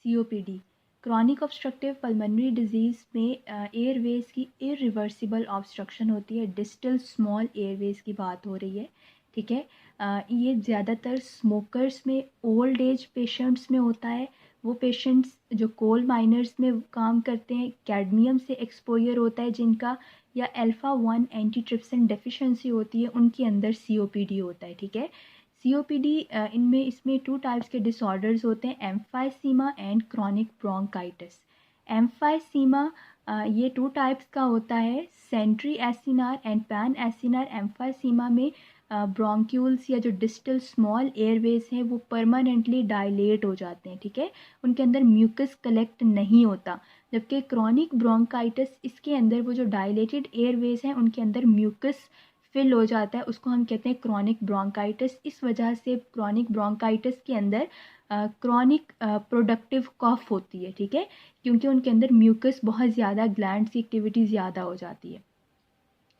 COPD chronic obstructive pulmonary disease में Airways की irreversible obstruction होती है। डिस्टल स्मॉल एयरवेज की बात हो रही है, ठीक है। ये ज़्यादातर स्मोकर्स में, ओल्ड एज पेशेंट्स में होता है। वो पेशेंट्स जो कोल माइनर्स में काम करते हैं, कैडमियम से एक्सपोजर होता है जिनका, या अल्फा-1 एंटीट्रिप्सिन डेफिशिएंसी होती है, उनके अंदर COPD होता है, ठीक है। COPD इसमें 2 टाइप्स के डिसऑर्डर्स होते हैं, emphysema and chronic bronchitis. Emphysema ये 2 टाइप्स का होता है, centriacinar and panacinar. Emphysema में ब्रोंक्यूल्स या जो डिस्टल स्मॉल एयरवेज हैं वो परमानेंटली डायलेट हो जाते हैं, ठीक है। उनके अंदर म्यूकस कलेक्ट नहीं होता। जबकि क्रॉनिक ब्रोंकाइटिस, इसके अंदर वो जो डायलेटेड एयरवेज हैं उनके अंदर म्यूकस फिल हो जाता है, उसको हम कहते हैं क्रॉनिक ब्रोंकाइटिस। इस वजह से क्रॉनिक ब्रोंकाइटिस के अंदर क्रॉनिक प्रोडक्टिव कॉफ होती है, ठीक है, क्योंकि उनके अंदर म्यूकस बहुत ज़्यादा, ग्लैंड्स की एक्टिविटी ज़्यादा हो जाती है,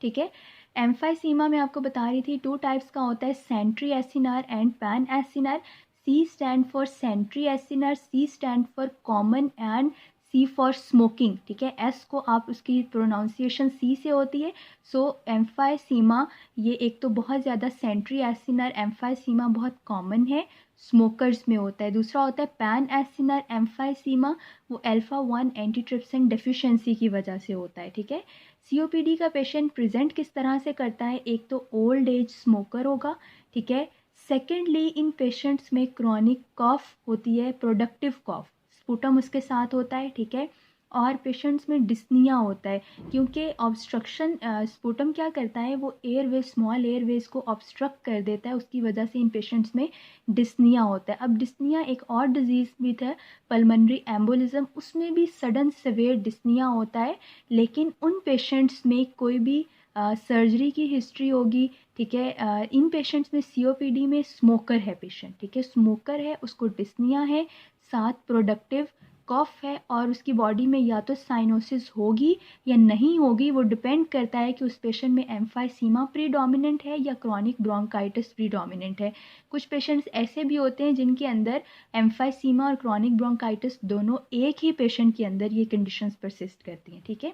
ठीक है। एम्फाइसीमा में आपको बता रही थी 2 टाइप्स का होता है, centriacinar and panacinar. C stand for centriacinar, C stand for common and C for smoking, ठीक है। S को आप उसकी प्रोनाउंसिएशन C से होती है। सो एम्फाइसीमा ये एक तो बहुत ज़्यादा, सेंट्री एसिनार एम्फाइसीमा बहुत कॉमन है, स्मोकर्स में होता है। दूसरा होता है पैन एसिनार एम्फाइसीमा, वो अल्फा-1 एंटीट्रिप्सिन डेफिशिएंसी की वजह से होता है, ठीक है। COPD का पेशेंट प्रेजेंट किस तरह से करता है, एक तो ओल्ड एज स्मोकर होगा, ठीक है। सेकेंडली इन पेशेंट्स में क्रॉनिक कॉफ होती है, प्रोडक्टिव कॉफ, स्पुटम उसके साथ होता है, ठीक है। और पेशेंट्स में डिस्निया होता है, क्योंकि ऑब्स्ट्रक्शन, स्पुटम क्या करता है, वो एयरवेज, स्मॉल एयरवेज को ऑब्स्ट्रक्ट कर देता है, उसकी वजह से इन पेशेंट्स में डिस्निया होता है। अब डिस्निया एक और डिजीज़ भी था, पल्मोनरी एम्बोलिज्म, उसमें भी सडन सिवियर डिस्निया होता है, लेकिन उन पेशेंट्स में कोई भी सर्जरी की हिस्ट्री होगी, ठीक है। इन पेशेंट्स में COPD में स्मोकर है पेशेंट, ठीक है, स्मोकर है, उसको डिस्निया है, साथ प्रोडक्टिव कॉफ है, और उसकी बॉडी में या तो साइनोसिस होगी या नहीं होगी, वो डिपेंड करता है कि उस पेशेंट में एम्फाइसीमा प्रीडोमिनेंट है या क्रॉनिक ब्रोंकाइटिस प्रीडोमिनेंट है। कुछ पेशेंट्स ऐसे भी होते हैं जिनके अंदर एम्फाइसीमा और क्रॉनिक ब्रोंकाइटिस दोनों एक ही पेशेंट के अंदर ये कंडीशंस परसिस्ट करती हैं, ठीक है।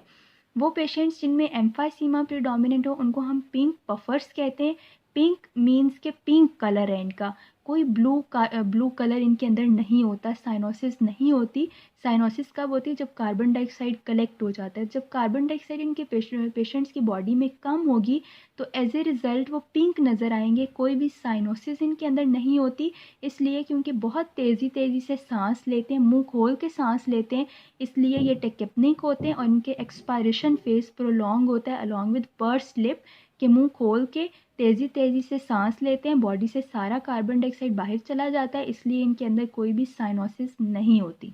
वो पेशेंट्स जिनमें एम्फाइसीमा प्रीडोमिनेंट हो उनको हम पिंक पफर्स कहते हैं। पिंक मीन्स के पिंक कलर है इनका, कोई ब्लू कलर इनके अंदर नहीं होता, साइनोसिस नहीं होती। साइनोसिस कब होती है, जब कार्बन डाइऑक्साइड कलेक्ट हो जाता है। जब कार्बन डाइऑक्साइड इनके पेशेंट्स की बॉडी में कम होगी तो एज ए रिज़ल्ट वो पिंक नज़र आएंगे, कोई भी साइनोसिस इनके अंदर नहीं होती, इसलिए क्योंकि बहुत तेज़ी से सांस लेते हैं, मुंह खोल के सांस लेते हैं, इसलिए ये टेक्निक होते हैं, और इनके एक्सपायरेशन फेज प्रोलॉन्ग होता है अलॉन्ग विद पर्स लिप, के मुंह खोल के तेज़ी से सांस लेते हैं, बॉडी से सारा कार्बन डाइऑक्साइड बाहर चला जाता है, इसलिए इनके अंदर कोई भी साइनोसिस नहीं होती।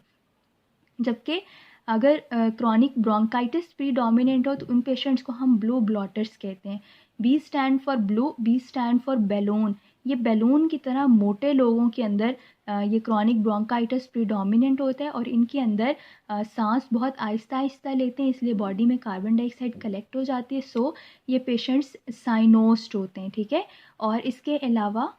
जबकि अगर क्रॉनिक ब्रोंकाइटिस प्रीडोमिनेंट हो तो उन पेशेंट्स को हम ब्लू ब्लॉटर्स कहते हैं। B stand for blue, B stand for balloon. ये बैलून की तरह मोटे लोगों के अंदर ये क्रॉनिक ब्रोंकाइटिस प्रीडोमिनेंट होता है, और इनके अंदर सांस बहुत आहिस्ता आहिस्ता लेते हैं, इसलिए बॉडी में कार्बन डाइऑक्साइड कलेक्ट हो जाती है। सो ये पेशेंट्स साइनोस्ड होते हैं, ठीक है। और इसके अलावा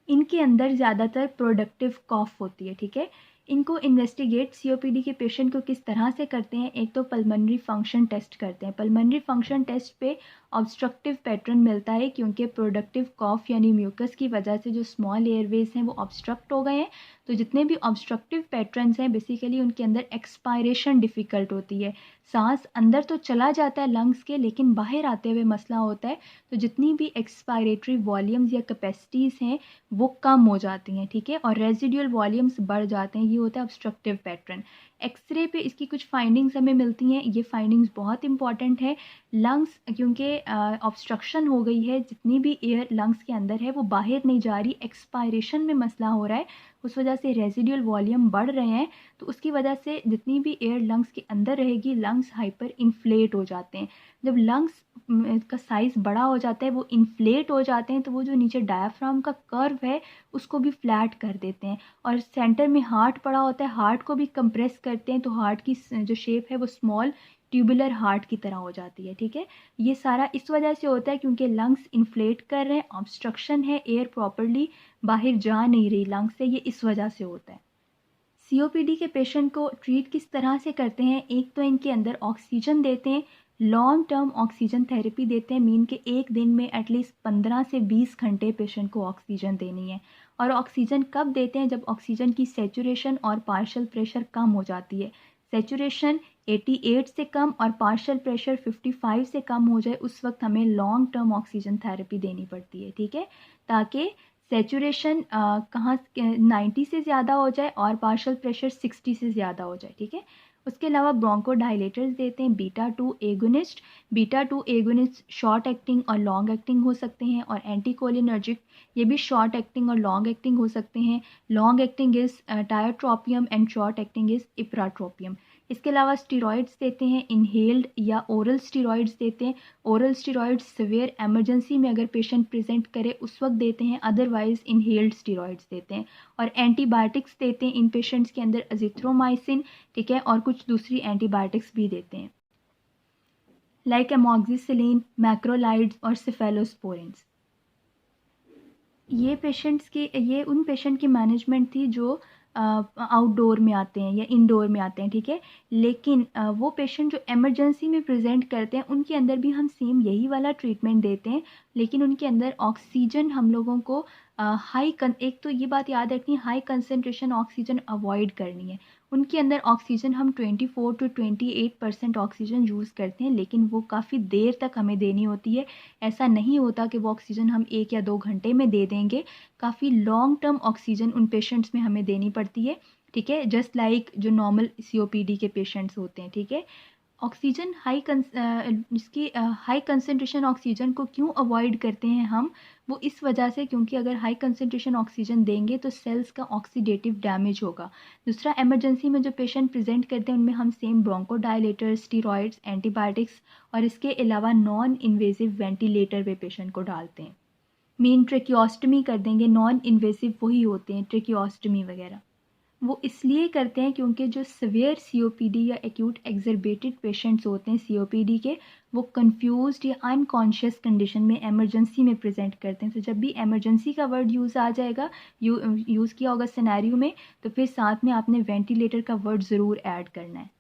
इनके अंदर ज़्यादातर प्रोडक्टिव कॉफ होती है, ठीक है। इनको इन्वेस्टिगेट COPD के पेशेंट को किस तरह से करते हैं, एक तो पल्मोनरी फंक्शन टेस्ट करते हैं। पल्मोनरी फंक्शन टेस्ट पे ऑब्स्ट्रक्टिव पैटर्न मिलता है, क्योंकि प्रोडक्टिव कॉफ यानी म्यूकस की वजह से जो स्मॉल एयरवेज हैं वो ऑब्स्ट्रक्ट हो गए हैं। तो जितने भी ऑब्स्ट्रक्टिव पैटर्न्स हैं बेसिकली उनके अंदर एक्सपायरेशन डिफ़िकल्ट होती है, सांस अंदर तो चला जाता है लंग्स के, लेकिन बाहर आते हुए मसला होता है। तो जितनी भी एक्सपायरेटरी वॉल्यूम्स या कैपेसिटीज़ हैं वो कम हो जाती हैं, ठीक है, और रेजिडुअल वॉल्यूम्स बढ़ जाते हैं, ये होता है ऑब्स्ट्रक्टिव पैटर्न। एक्सरे पे इसकी कुछ फाइंडिंग्स हमें मिलती हैं, ये फाइंडिंग्स बहुत इंपॉर्टेंट है। लंग्स, क्योंकि ऑब्स्ट्रक्शन हो गई है, जितनी भी एयर लंग्स के अंदर है वो बाहर नहीं जा रही, एक्सपायरेशन में मसला हो रहा है, उस वजह से रेजिडुअल वॉल्यूम बढ़ रहे हैं, तो उसकी वजह से जितनी भी एयर लंग्स के अंदर रहेगी, लंग्स हाइपर इन्फ्लेट हो जाते हैं। जब लंग्स का साइज़ बड़ा हो जाता है, वो इन्फ्लेट हो जाते हैं, तो वो जो नीचे डायाफ्राम का कर्व है उसको भी फ्लैट कर देते हैं, और सेंटर में हार्ट पड़ा होता है, हार्ट को भी कंप्रेस करते हैं, तो हार्ट की जो शेप है वो स्मॉल ट्यूबुलर हार्ट की तरह हो जाती है, ठीक है। ये सारा इस वजह से होता है क्योंकि लंग्स इन्फ्लेट कर रहे हैं, ऑब्स्ट्रक्शन है, एयर प्रॉपरली बाहर जा नहीं रही लंग्स से, ये इस वजह से होता है। सीओपीडी के पेशेंट को ट्रीट किस तरह से करते हैं, एक तो इनके अंदर ऑक्सीजन देते हैं, लॉन्ग टर्म ऑक्सीजन थेरेपी देते हैं, मीन के एक दिन में एटलीस्ट 15 से 20 घंटे पेशेंट को ऑक्सीजन देनी है। और ऑक्सीजन कब देते हैं, जब ऑक्सीजन की सेचुरेशन और पार्शियल प्रेशर कम हो जाती है। सेचुरेशन 88 से कम और पार्शियल प्रेशर 55 से कम हो जाए, उस वक्त हमें लॉन्ग टर्म ऑक्सीजन थेरेपी देनी पड़ती है, ठीक है, ताकि सेचुरेशन 90 से ज़्यादा हो जाए और पार्शियल प्रेशर 60 से ज़्यादा हो जाए, ठीक है। उसके अलावा ब्रोंकोडाइलेटर्स देते हैं, बीटा 2 एगोनिस्ट शॉर्ट एक्टिंग और लॉन्ग एक्टिंग हो सकते हैं, और एंटीकोलिनर्जिक ये भी शॉर्ट एक्टिंग और लॉन्ग एक्टिंग हो सकते हैं। Long acting is tiotropium and short acting is ipratropium. इसके अलावा स्टीरॉइड्स देते हैं, इनहेल्ड या ओरल स्टीरॉइड्स देते हैं। ओरल स्टीरॉइड्स सिवियर एमरजेंसी में अगर पेशेंट प्रेजेंट करे उस वक्त देते हैं, अदरवाइज इनहेल्ड स्टीरॉइड्स देते हैं। और एंटीबायोटिक्स देते हैं इन पेशेंट्स के अंदर, अजिथ्रोमाइसिन, ठीक है, और कुछ दूसरी एंटीबायोटिक्स भी देते हैं लाइक एमॉक्सिसिलिन, मैक्रोलाइड्स और सेफेलोस्पोरिन्स। ये उन पेशेंट की मैनेजमेंट थी जो आउटडोर में आते हैं या इंडोर में आते हैं, ठीक है। लेकिन वो पेशेंट जो इमरजेंसी में प्रेजेंट करते हैं उनके अंदर भी हम सेम यही वाला ट्रीटमेंट देते हैं, लेकिन उनके अंदर ऑक्सीजन हम लोगों को एक तो ये बात याद रखनी है, हाई कंसनट्रेशन ऑक्सीजन अवॉइड करनी है। उनके अंदर ऑक्सीजन हम 24 to 28% ऑक्सीजन यूज़ करते हैं, लेकिन वो काफ़ी देर तक हमें देनी होती है। ऐसा नहीं होता कि वो ऑक्सीजन हम 1 या 2 घंटे में दे देंगे, काफ़ी लॉन्ग टर्म ऑक्सीजन उन पेशेंट्स में हमें देनी पड़ती है, ठीक है, जस्ट लाइक जो नॉर्मल सीओपीडी के पेशेंट्स होते हैं, ठीक है। ऑक्सीजन हाई कंसनट्रेशन ऑक्सीजन को क्यों अवॉइड करते हैं हम, वो इस वजह से क्योंकि अगर हाई कंसनट्रेशन ऑक्सीजन देंगे तो सेल्स का ऑक्सीडेटिव डैमेज होगा। दूसरा, इमरजेंसी में जो पेशेंट प्रेजेंट करते हैं उनमें हम सेम ब्रोंकोडाइलेटर्स, स्टीरॉइड्स, एंटीबायोटिक्स और इसके अलावा नॉन इन्वेजिव वेंटिलेटर पे पेशेंट को डालते हैं। मेन ट्रेकियोस्टमी कर देंगे, नॉन इन्वेसिव वही होते हैं ट्रेकियोस्टमी वगैरह। वो इसलिए करते हैं क्योंकि जो सिवियर सीओपीडी या एक्यूट एग्जर्बेटेड पेशेंट्स होते हैं सीओपीडी के, वो कंफ्यूज्ड या अनकॉन्शियस कंडीशन में इमरजेंसी में प्रेजेंट करते हैं। तो जब भी इमरजेंसी का वर्ड यूज़ आ जाएगा, यूज़ किया होगा सिनेरियो में, तो फिर साथ में आपने वेंटिलेटर का वर्ड ज़रूर ऐड करना है।